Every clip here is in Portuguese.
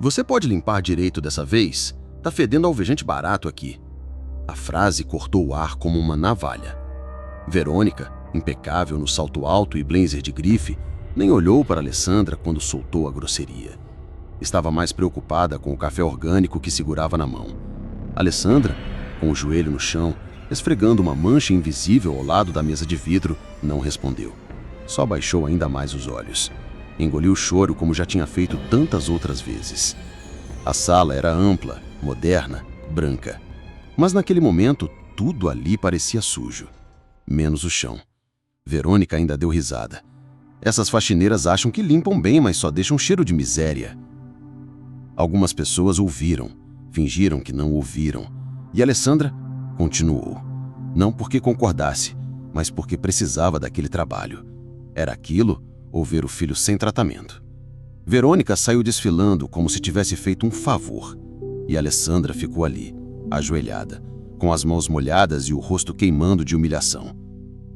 Você pode limpar direito dessa vez? Tá fedendo alvejante barato aqui. A frase cortou o ar como uma navalha. Verônica, impecável no salto alto e blazer de grife, nem olhou para Alessandra quando soltou a grosseria. Estava mais preocupada com o café orgânico que segurava na mão. Alessandra, com o joelho no chão, esfregando uma mancha invisível ao lado da mesa de vidro, não respondeu. Só baixou ainda mais os olhos. Engoliu o choro como já tinha feito tantas outras vezes. A sala era ampla, moderna, branca. Mas naquele momento, tudo ali parecia sujo. Menos o chão. Verônica ainda deu risada. Essas faxineiras acham que limpam bem, mas só deixam cheiro de miséria. Algumas pessoas ouviram, fingiram que não ouviram. E Alessandra continuou. Não porque concordasse, mas porque precisava daquele trabalho. Era aquilo ou ver o filho sem tratamento. Verônica saiu desfilando como se tivesse feito um favor. E Alessandra ficou ali, ajoelhada, com as mãos molhadas e o rosto queimando de humilhação.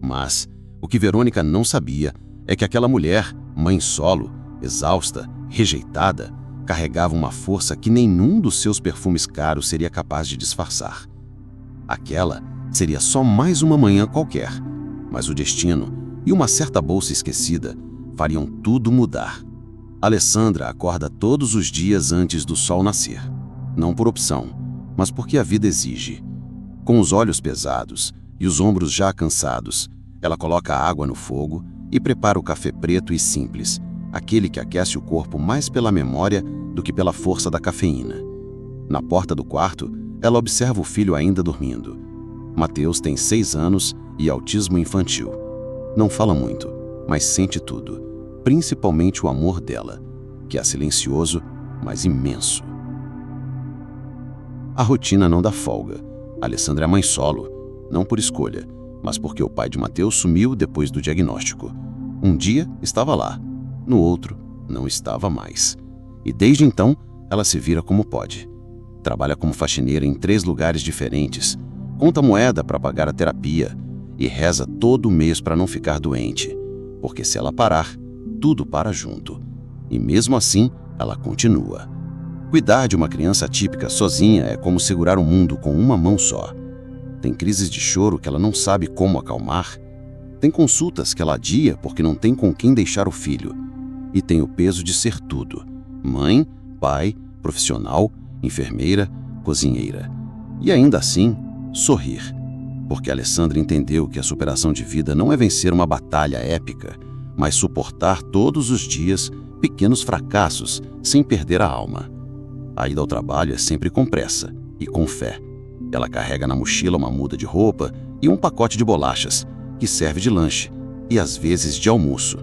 Mas o que Verônica não sabia é que aquela mulher, mãe solo, exausta, rejeitada, carregava uma força que nenhum dos seus perfumes caros seria capaz de disfarçar. Aquela seria só mais uma manhã qualquer, mas o destino e uma certa bolsa esquecida fariam tudo mudar. Alessandra acorda todos os dias antes do sol nascer. Não por opção, mas porque a vida exige. Com os olhos pesados e os ombros já cansados, ela coloca a água no fogo e prepara o café preto e simples, aquele que aquece o corpo mais pela memória do que pela força da cafeína. Na porta do quarto, ela observa o filho ainda dormindo. Mateus tem 6 anos e autismo infantil. Não fala muito, mas sente tudo, principalmente o amor dela, que é silencioso, mas imenso. A rotina não dá folga. Alessandra é mãe solo, não por escolha, mas porque o pai de Mateus sumiu depois do diagnóstico. Um dia estava lá, no outro não estava mais. E desde então, ela se vira como pode. Trabalha como faxineira em 3 lugares diferentes, conta moeda para pagar a terapia e reza todo mês para não ficar doente, porque se ela parar, tudo para junto. E mesmo assim, ela continua. Cuidar de uma criança atípica sozinha é como segurar o mundo com uma mão só. Tem crises de choro que ela não sabe como acalmar. Tem consultas que ela adia porque não tem com quem deixar o filho. E tem o peso de ser tudo: mãe, pai, profissional, enfermeira, cozinheira. E ainda assim, sorrir. Porque Alessandra entendeu que a superação de vida não é vencer uma batalha épica, mas suportar todos os dias pequenos fracassos sem perder a alma. A ida ao trabalho é sempre com pressa e com fé. Ela carrega na mochila uma muda de roupa e um pacote de bolachas, que serve de lanche e às vezes de almoço.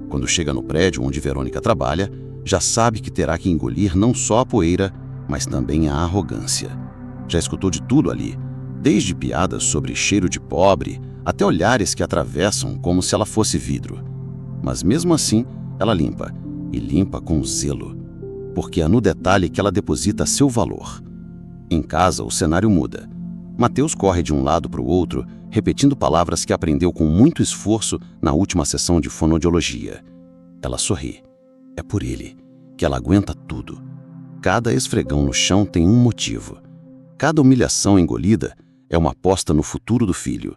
Quando chega no prédio onde Verônica trabalha, já sabe que terá que engolir não só a poeira, mas também a arrogância. Já escutou de tudo ali, desde piadas sobre cheiro de pobre até olhares que atravessam como se ela fosse vidro. Mas mesmo assim, ela limpa, e limpa com zelo, porque é no detalhe que ela deposita seu valor. Em casa, o cenário muda. Mateus corre de um lado para o outro, repetindo palavras que aprendeu com muito esforço na última sessão de fonoaudiologia. Ela sorri. É por ele que ela aguenta tudo. Cada esfregão no chão tem um motivo. Cada humilhação engolida é uma aposta no futuro do filho.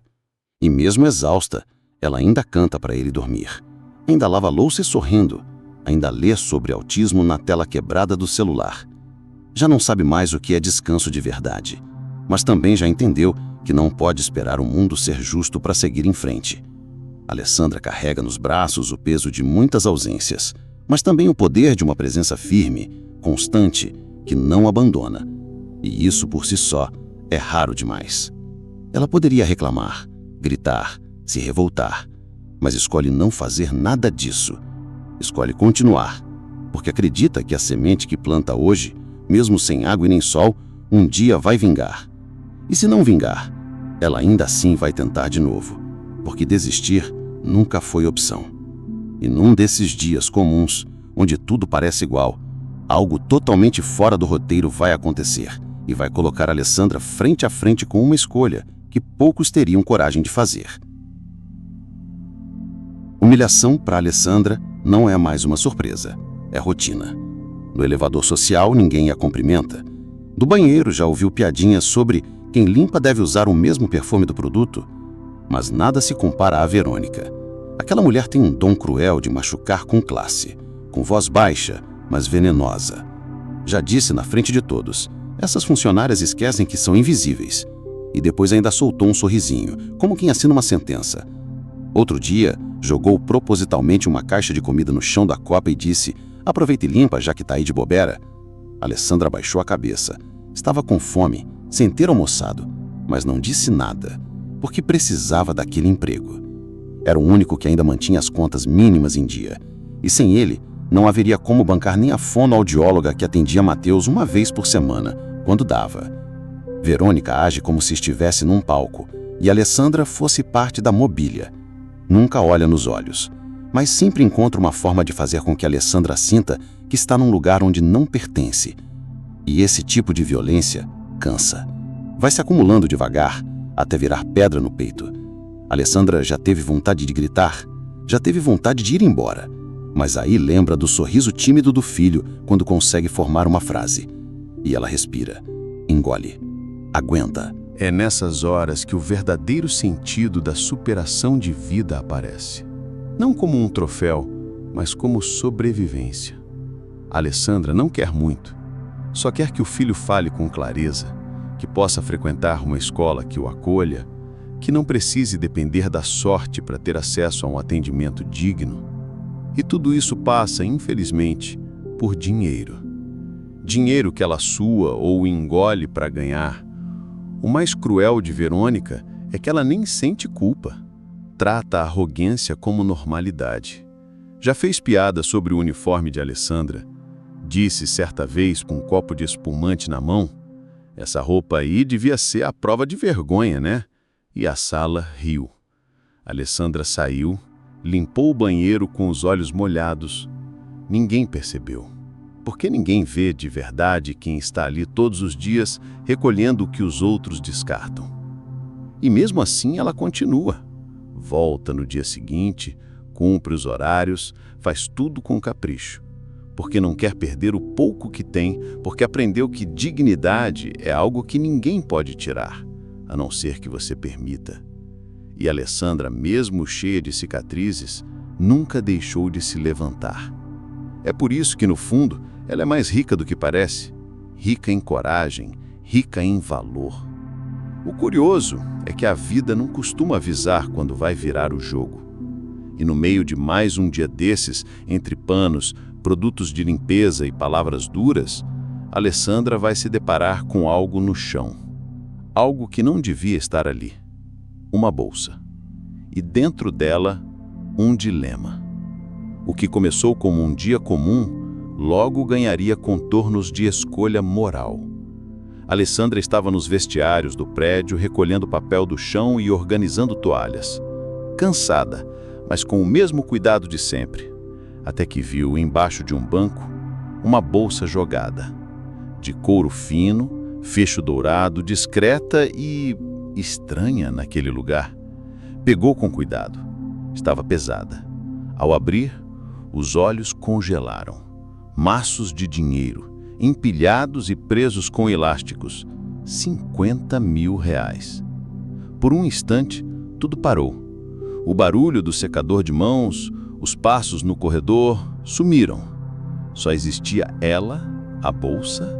E mesmo exausta, ela ainda canta para ele dormir. Ainda lava a louça sorrindo. Ainda lê sobre autismo na tela quebrada do celular. Já não sabe mais o que é descanso de verdade, mas também já entendeu que não pode esperar o mundo ser justo para seguir em frente. Alessandra carrega nos braços o peso de muitas ausências, mas também o poder de uma presença firme, constante, que não abandona. E isso por si só é raro demais. Ela poderia reclamar, gritar, se revoltar, mas escolhe não fazer nada disso. Escolhe continuar, porque acredita que a semente que planta hoje, mesmo sem água e nem sol, um dia vai vingar. E se não vingar, ela ainda assim vai tentar de novo, porque desistir nunca foi opção. E num desses dias comuns, onde tudo parece igual, algo totalmente fora do roteiro vai acontecer e vai colocar Alessandra frente a frente com uma escolha que poucos teriam coragem de fazer. Humilhação para Alessandra não é mais uma surpresa, é rotina. No elevador social, ninguém a cumprimenta. Do banheiro, já ouviu piadinhas sobre quem limpa deve usar o mesmo perfume do produto. Mas nada se compara a Verônica. Aquela mulher tem um dom cruel de machucar com classe, com voz baixa, mas venenosa. Já disse na frente de todos, essas funcionárias esquecem que são invisíveis. E depois ainda soltou um sorrisinho, como quem assina uma sentença. Outro dia, jogou propositalmente uma caixa de comida no chão da copa e disse: aproveita e limpa, já que tá aí de bobeira. Alessandra baixou a cabeça. Estava com fome, sem ter almoçado, mas não disse nada, porque precisava daquele emprego. Era o único que ainda mantinha as contas mínimas em dia. E sem ele, não haveria como bancar nem a fonoaudióloga que atendia Mateus uma vez por semana, quando dava. Verônica age como se estivesse num palco, e Alessandra fosse parte da mobília. Nunca olha nos olhos, mas sempre encontra uma forma de fazer com que Alessandra sinta que está num lugar onde não pertence. E esse tipo de violência cansa. Vai se acumulando devagar, até virar pedra no peito. Alessandra já teve vontade de gritar, já teve vontade de ir embora, mas aí lembra do sorriso tímido do filho quando consegue formar uma frase. E ela respira, engole, aguenta. É nessas horas que o verdadeiro sentido da superação de vida aparece. Não como um troféu, mas como sobrevivência. Alessandra não quer muito. Só quer que o filho fale com clareza, que possa frequentar uma escola que o acolha, que não precise depender da sorte para ter acesso a um atendimento digno. E tudo isso passa, infelizmente, por dinheiro. Dinheiro que ela sua ou engole para ganhar. O mais cruel de Verônica é que ela nem sente culpa. Trata a arrogância como normalidade. Já fez piada sobre o uniforme de Alessandra. Disse certa vez com um copo de espumante na mão: essa roupa aí devia ser a prova de vergonha, né? E a sala riu. Alessandra saiu, limpou o banheiro com os olhos molhados. Ninguém percebeu. Porque ninguém vê de verdade quem está ali todos os dias recolhendo o que os outros descartam. E mesmo assim ela continua. Volta no dia seguinte, cumpre os horários, faz tudo com capricho. Porque não quer perder o pouco que tem, porque aprendeu que dignidade é algo que ninguém pode tirar, a não ser que você permita. E Alessandra, mesmo cheia de cicatrizes, nunca deixou de se levantar. É por isso que, no fundo, ela é mais rica do que parece. Rica em coragem, rica em valor. O curioso é que a vida não costuma avisar quando vai virar o jogo. E no meio de mais um dia desses, entre panos, produtos de limpeza e palavras duras, Alessandra vai se deparar com algo no chão. Algo que não devia estar ali. Uma bolsa. E dentro dela, um dilema. O que começou como um dia comum, logo ganharia contornos de escolha moral. Alessandra estava nos vestiários do prédio recolhendo papel do chão e organizando toalhas. Cansada, mas com o mesmo cuidado de sempre. Até que viu, embaixo de um banco, uma bolsa jogada. De couro fino, fecho dourado, discreta e estranha naquele lugar. Pegou com cuidado. Estava pesada. Ao abrir, os olhos congelaram. Maços de dinheiro, empilhados e presos com elásticos. 50 mil reais. Por um instante, tudo parou. O barulho do secador de mãos, os passos no corredor, sumiram. Só existia ela, a bolsa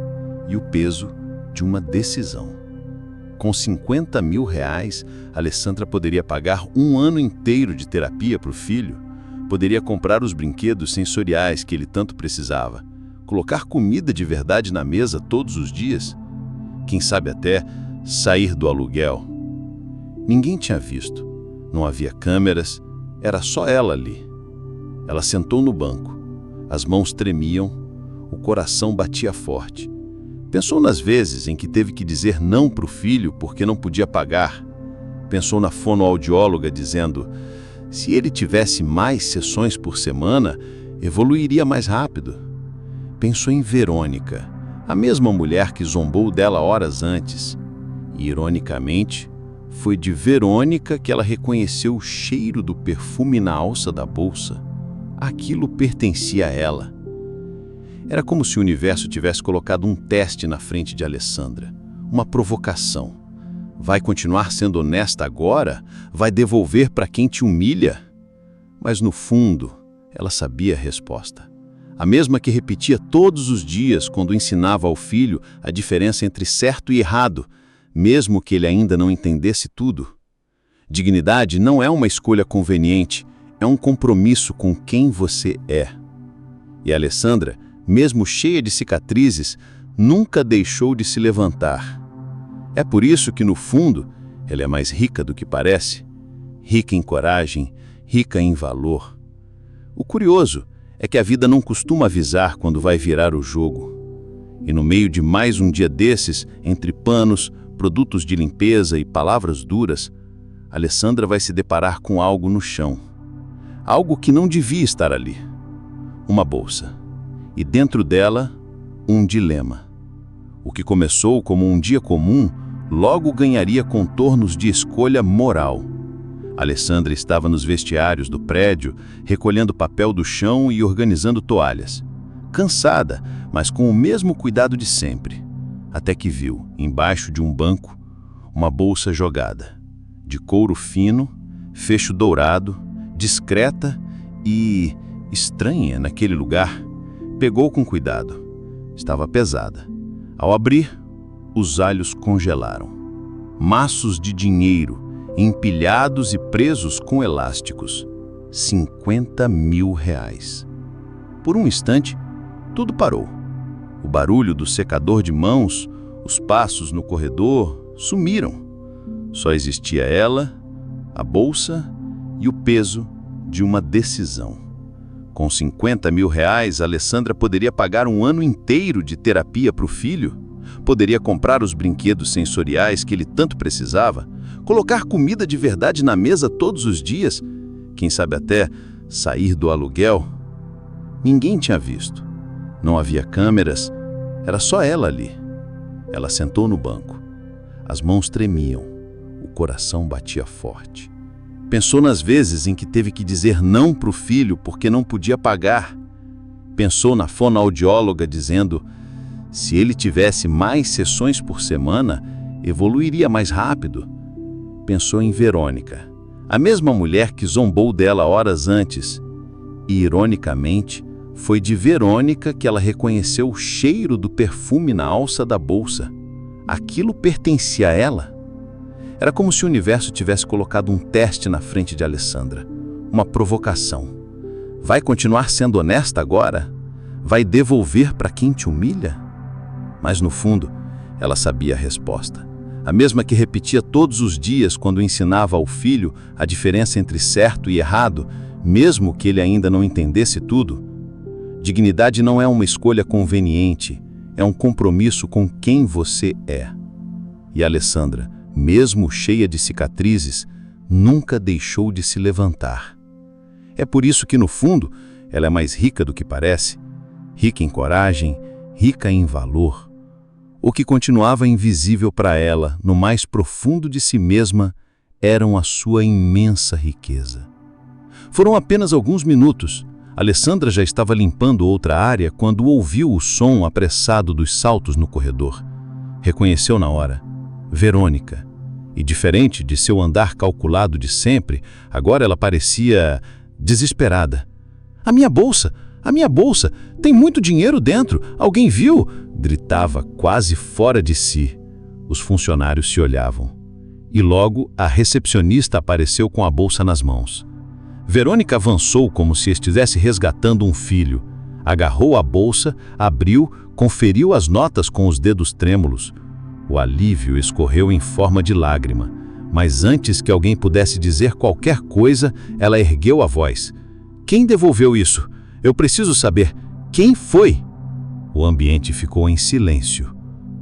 e o peso de uma decisão. Com 50 mil reais, Alessandra poderia pagar um ano inteiro de terapia para o filho, poderia comprar os brinquedos sensoriais que ele tanto precisava, colocar comida de verdade na mesa todos os dias, quem sabe até sair do aluguel. Ninguém tinha visto, não havia câmeras, era só ela ali. Ela sentou no banco, as mãos tremiam, o coração batia forte. Pensou nas vezes em que teve que dizer não para o filho porque não podia pagar. Pensou na fonoaudióloga dizendo: se ele tivesse mais sessões por semana, evoluiria mais rápido. Pensou em Verônica, a mesma mulher que zombou dela horas antes. E, ironicamente, foi de Verônica que ela reconheceu o cheiro do perfume na alça da bolsa. Aquilo pertencia a ela. Era como se o universo tivesse colocado um teste na frente de Alessandra, uma provocação. Vai continuar sendo honesta agora? Vai devolver para quem te humilha? Mas no fundo, ela sabia a resposta. A mesma que repetia todos os dias quando ensinava ao filho a diferença entre certo e errado, mesmo que ele ainda não entendesse tudo. Dignidade não é uma escolha conveniente, é um compromisso com quem você é. E Alessandra, mesmo cheia de cicatrizes, nunca deixou de se levantar. É por isso que, no fundo, ela é mais rica do que parece. Rica em coragem, rica em valor. O curioso é que a vida não costuma avisar quando vai virar o jogo. E no meio de mais um dia desses, entre panos, produtos de limpeza e palavras duras, Alessandra vai se deparar com algo no chão. Algo que não devia estar ali. Uma bolsa. E dentro dela, um dilema. O que começou como um dia comum, logo ganharia contornos de escolha moral. Alessandra estava nos vestiários do prédio, recolhendo papel do chão e organizando toalhas. Cansada, mas com o mesmo cuidado de sempre. Até que viu, embaixo de um banco, uma bolsa jogada. De couro fino, fecho dourado, discreta e estranha naquele lugar. Pegou com cuidado. Estava pesada. Ao abrir, os olhos congelaram. Maços de dinheiro, empilhados e presos com elásticos. 50 mil reais. Por um instante, tudo parou. O barulho do secador de mãos, os passos no corredor, sumiram. Só existia ela, a bolsa e o peso de uma decisão. Com 50 mil reais, Alessandra poderia pagar um ano inteiro de terapia para o filho, poderia comprar os brinquedos sensoriais que ele tanto precisava, colocar comida de verdade na mesa todos os dias, quem sabe até sair do aluguel. Ninguém tinha visto. Não havia câmeras, era só ela ali. Ela sentou no banco. As mãos tremiam, o coração batia forte. Pensou nas vezes em que teve que dizer não para o filho porque não podia pagar. Pensou na fonoaudióloga dizendo: se ele tivesse mais sessões por semana, evoluiria mais rápido. Pensou em Verônica, a mesma mulher que zombou dela horas antes. E, ironicamente, foi de Verônica que ela reconheceu o cheiro do perfume na alça da bolsa. Aquilo pertencia a ela. Era como se o universo tivesse colocado um teste na frente de Alessandra, uma provocação. Vai continuar sendo honesta agora? Vai devolver para quem te humilha? Mas no fundo, ela sabia a resposta. A mesma que repetia todos os dias quando ensinava ao filho a diferença entre certo e errado, mesmo que ele ainda não entendesse tudo. Dignidade não é uma escolha conveniente, é um compromisso com quem você é. E Alessandra, mesmo cheia de cicatrizes, nunca deixou de se levantar. É por isso que, no fundo, ela é mais rica do que parece. Rica em coragem, rica em valor. O que continuava invisível para ela, no mais profundo de si mesma, eram a sua imensa riqueza. Foram apenas alguns minutos. Alessandra já estava limpando outra área quando ouviu o som apressado dos saltos no corredor. Reconheceu na hora. Verônica. E diferente de seu andar calculado de sempre, agora ela parecia desesperada. A minha bolsa! A minha bolsa! Tem muito dinheiro dentro! Alguém viu? Gritava quase fora de si. Os funcionários se olhavam. E logo a recepcionista apareceu com a bolsa nas mãos. Verônica avançou como se estivesse resgatando um filho. Agarrou a bolsa, abriu, conferiu as notas com os dedos trêmulos. O alívio escorreu em forma de lágrima, mas antes que alguém pudesse dizer qualquer coisa, ela ergueu a voz. Quem devolveu isso? Eu preciso saber. Quem foi? O ambiente ficou em silêncio.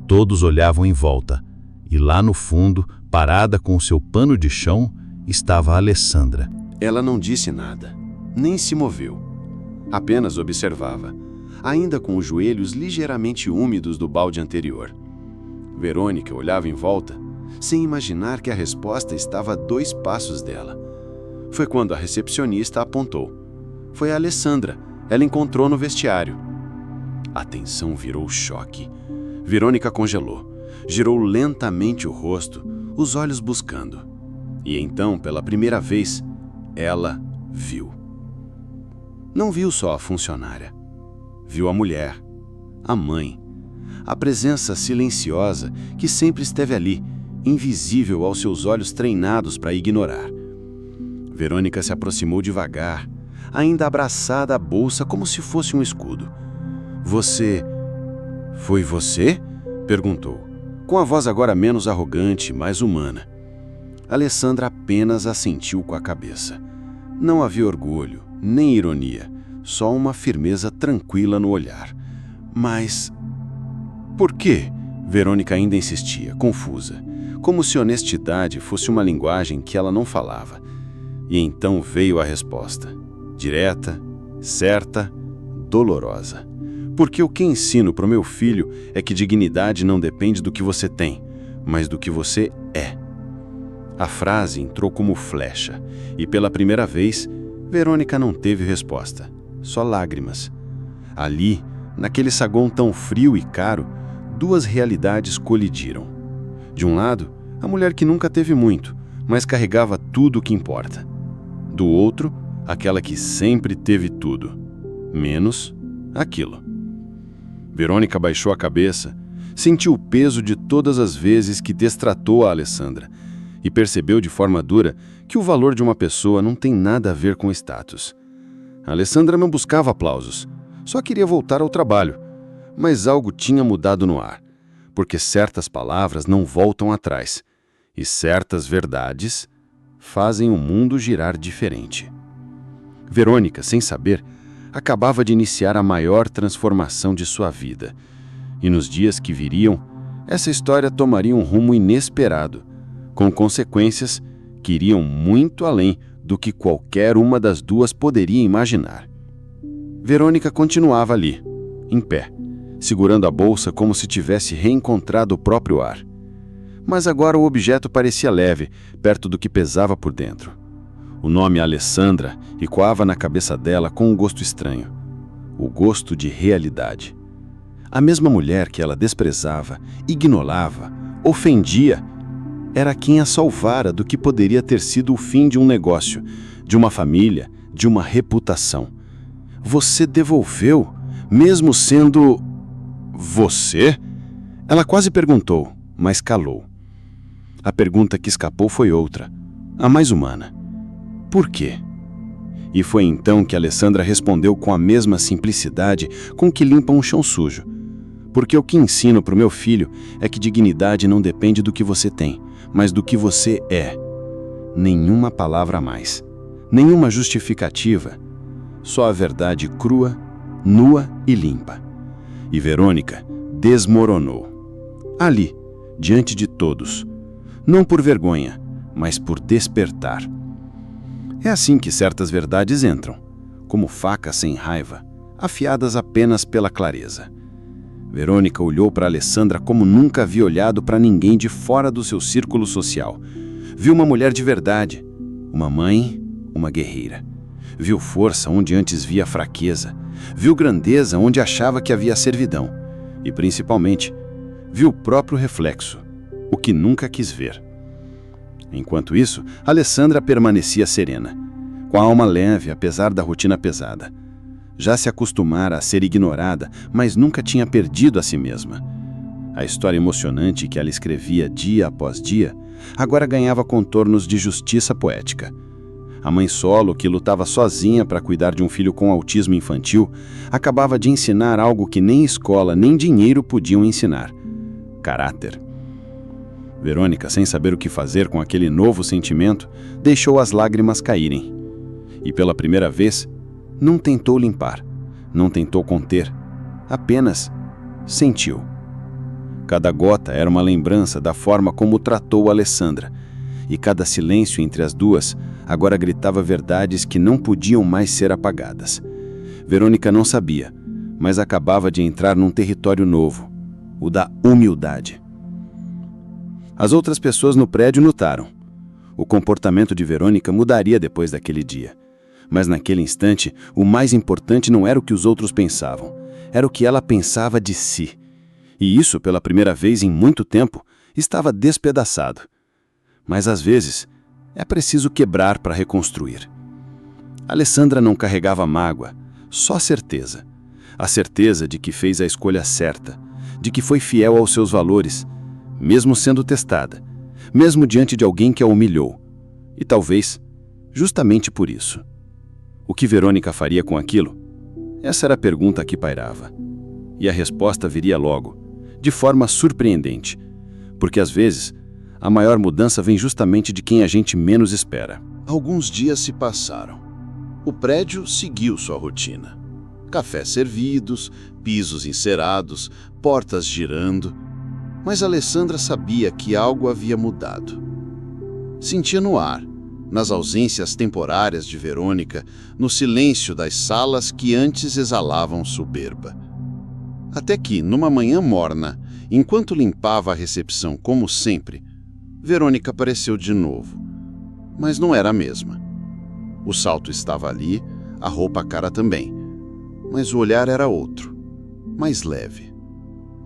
Todos olhavam em volta. E lá no fundo, parada com o seu pano de chão, estava a Alessandra. Ela não disse nada, nem se moveu. Apenas observava, ainda com os joelhos ligeiramente úmidos do balde anterior. Verônica olhava em volta, sem imaginar que a resposta estava a 2 passos dela. Foi quando a recepcionista apontou. Foi a Alessandra. Ela encontrou no vestiário. A tensão virou choque. Verônica congelou, girou lentamente o rosto, os olhos buscando. E então, pela primeira vez, ela viu. Não viu só a funcionária. Viu a mulher, a mãe, a presença silenciosa que sempre esteve ali, invisível aos seus olhos treinados para ignorar. Verônica se aproximou devagar, ainda abraçada à bolsa como se fosse um escudo. Você... Foi você? Perguntou, com a voz agora menos arrogante, mais humana. Alessandra apenas assentiu com a cabeça. Não havia orgulho, nem ironia, só uma firmeza tranquila no olhar. Mas... por quê? Verônica ainda insistia, confusa, como se honestidade fosse uma linguagem que ela não falava. E então veio a resposta, direta, certa, dolorosa. Porque o que ensino para o meu filho é que dignidade não depende do que você tem, mas do que você é. A frase entrou como flecha, e pela primeira vez, Verônica não teve resposta, só lágrimas. Ali, naquele saguão tão frio e caro, duas realidades colidiram. De um lado, a mulher que nunca teve muito, mas carregava tudo o que importa. Do outro, aquela que sempre teve tudo, menos aquilo. Verônica baixou a cabeça, sentiu o peso de todas as vezes que destratou a Alessandra e percebeu de forma dura que o valor de uma pessoa não tem nada a ver com status. A Alessandra não buscava aplausos, só queria voltar ao trabalho, mas algo tinha mudado no ar, porque certas palavras não voltam atrás e certas verdades fazem o mundo girar diferente. Verônica, sem saber, acabava de iniciar a maior transformação de sua vida. E nos dias que viriam, essa história tomaria um rumo inesperado, com consequências que iriam muito além do que qualquer uma das duas poderia imaginar. Verônica continuava ali, em pé, segurando a bolsa como se tivesse reencontrado o próprio ar. Mas agora o objeto parecia leve, perto do que pesava por dentro. O nome Alessandra ecoava na cabeça dela com um gosto estranho. O gosto de realidade. A mesma mulher que ela desprezava, ignorava, ofendia, era quem a salvara do que poderia ter sido o fim de um negócio, de uma família, de uma reputação. Você devolveu, mesmo sendo... Você? Ela quase perguntou, mas calou. A pergunta que escapou foi outra, a mais humana. Por quê? E foi então que Alessandra respondeu com a mesma simplicidade com que limpa um chão sujo. Porque o que ensino para o meu filho é que dignidade não depende do que você tem, mas do que você é. Nenhuma palavra a mais, nenhuma justificativa, só a verdade crua, nua e limpa. E Verônica desmoronou. Ali, diante de todos, não por vergonha, mas por despertar. É assim que certas verdades entram, como facas sem raiva, afiadas apenas pela clareza. Verônica olhou para Alessandra como nunca havia olhado para ninguém de fora do seu círculo social. Viu uma mulher de verdade, uma mãe, uma guerreira. Viu força onde antes via fraqueza, viu grandeza onde achava que havia servidão. E, principalmente, viu o próprio reflexo, o que nunca quis ver. Enquanto isso, Alessandra permanecia serena, com a alma leve apesar da rotina pesada. Já se acostumara a ser ignorada, mas nunca tinha perdido a si mesma. A história emocionante que ela escrevia dia após dia, agora ganhava contornos de justiça poética. A mãe solo, que lutava sozinha para cuidar de um filho com autismo infantil, acabava de ensinar algo que nem escola nem dinheiro podiam ensinar: caráter. Verônica, sem saber o que fazer com aquele novo sentimento, deixou as lágrimas caírem. E pela primeira vez, não tentou limpar, não tentou conter, apenas sentiu. Cada gota era uma lembrança da forma como tratou Alessandra, e cada silêncio entre as duas agora gritava verdades que não podiam mais ser apagadas. Verônica não sabia, mas acabava de entrar num território novo, o da humildade. As outras pessoas no prédio notaram. O comportamento de Verônica mudaria depois daquele dia. Mas naquele instante, o mais importante não era o que os outros pensavam. era o que ela pensava de si. E isso, pela primeira vez em muito tempo, estava despedaçado. Mas às vezes, é preciso quebrar para reconstruir. Alessandra não carregava mágoa, só certeza. A certeza de que fez a escolha certa, de que foi fiel aos seus valores, mesmo sendo testada, mesmo diante de alguém que a humilhou. E talvez, justamente por isso. O que Verônica faria com aquilo? Essa era a pergunta que pairava. E a resposta viria logo, de forma surpreendente, porque às vezes a maior mudança vem justamente de quem a gente menos espera. Alguns dias se passaram. O prédio seguiu sua rotina. Cafés servidos, pisos encerados, portas girando. Mas Alessandra sabia que algo havia mudado. Sentia no ar, nas ausências temporárias de Verônica, no silêncio das salas que antes exalavam soberba. Até que, numa manhã morna, enquanto limpava a recepção como sempre, Verônica apareceu de novo. Mas não era a mesma. O salto estava ali, a roupa cara também. Mas o olhar era outro, mais leve,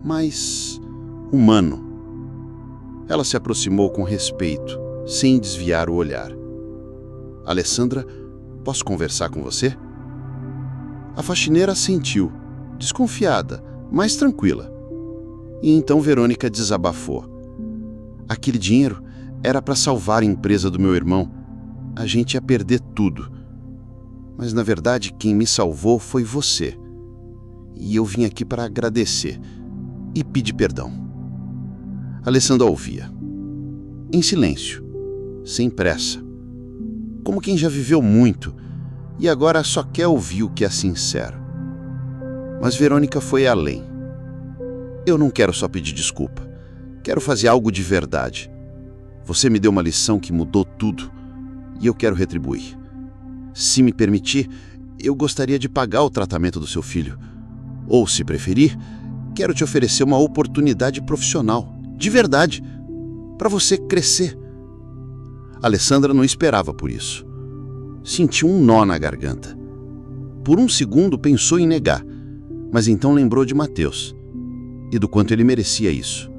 mais humano. Ela se aproximou com respeito, sem desviar o olhar. Alessandra, posso conversar com você? A faxineira assentiu, desconfiada, mas tranquila. E então Verônica desabafou. Aquele dinheiro era para salvar a empresa do meu irmão. A gente ia perder tudo. Mas na verdade quem me salvou foi você. E eu vim aqui para agradecer e pedir perdão. Alessandra ouvia. Em silêncio, sem pressa. Como quem já viveu muito e agora só quer ouvir o que é sincero. Mas Verônica foi além. Eu não quero só pedir desculpa. Quero fazer algo de verdade. Você me deu uma lição que mudou tudo e eu quero retribuir. Se me permitir, eu gostaria de pagar o tratamento do seu filho. Ou, se preferir, quero te oferecer uma oportunidade profissional, de verdade, para você crescer. Alessandra não esperava por isso. Sentiu um nó na garganta. Por um segundo pensou em negar, mas então lembrou de Mateus e do quanto ele merecia isso.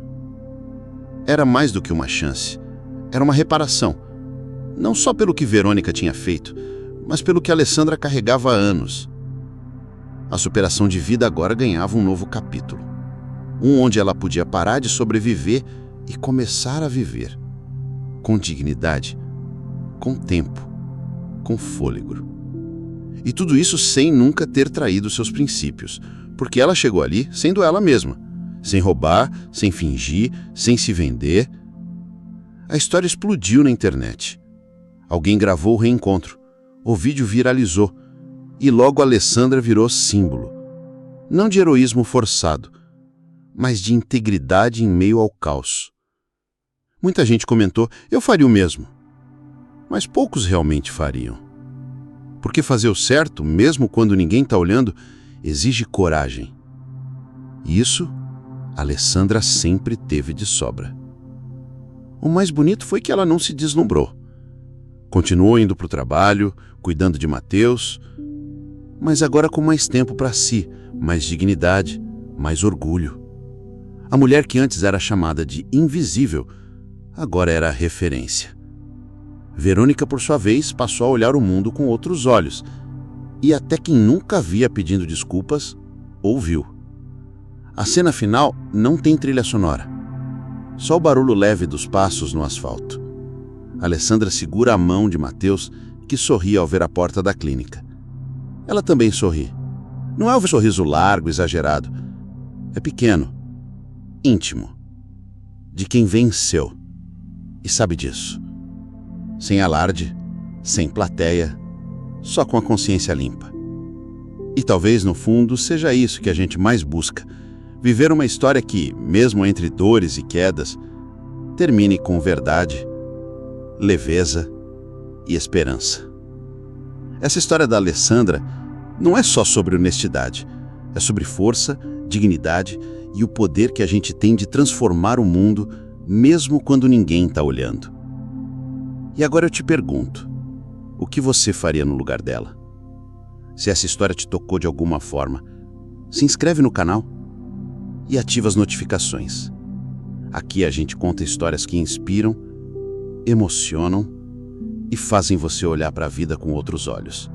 Era mais do que uma chance, era uma reparação, não só pelo que Verônica tinha feito, mas pelo que Alessandra carregava há anos. A superação de vida agora ganhava um novo capítulo, onde ela podia parar de sobreviver e começar a viver, com dignidade, com tempo, com fôlego. E tudo isso sem nunca ter traído seus princípios, porque ela chegou ali sendo ela mesma, sem roubar, sem fingir, sem se vender. A história explodiu na internet. Alguém gravou o reencontro, o vídeo viralizou, e logo Alessandra virou símbolo, não de heroísmo forçado, mas de integridade em meio ao caos. Muita gente comentou, eu faria o mesmo. Mas poucos realmente fariam. Porque fazer o certo, mesmo quando ninguém está olhando, exige coragem. E isso, Alessandra sempre teve de sobra. O mais bonito foi que ela não se deslumbrou. Continuou indo para o trabalho, cuidando de Mateus, mas agora com mais tempo para si, mais dignidade, mais orgulho. A mulher que antes era chamada de invisível, agora era a referência. Verônica, por sua vez, passou a olhar o mundo com outros olhos, e até quem nunca a via pedindo desculpas, ouviu. A cena final não tem trilha sonora, só o barulho leve dos passos no asfalto. Alessandra segura a mão de Mateus, que sorri ao ver a porta da clínica. Ela também sorri. Não é um sorriso largo, exagerado. É pequeno, íntimo, de quem venceu. E sabe disso. Sem alarde, sem plateia, só com a consciência limpa. E talvez, no fundo, seja isso que a gente mais busca. Viver uma história que, mesmo entre dores e quedas, termine com verdade, leveza e esperança. Essa história da Alessandra não é só sobre honestidade, é sobre força, dignidade e o poder que a gente tem de transformar o mundo, mesmo quando ninguém está olhando. E agora eu te pergunto, o que você faria no lugar dela? Se essa história te tocou de alguma forma, se inscreve no canal e ativa as notificações. Aqui a gente conta histórias que inspiram, emocionam e fazem você olhar para a vida com outros olhos.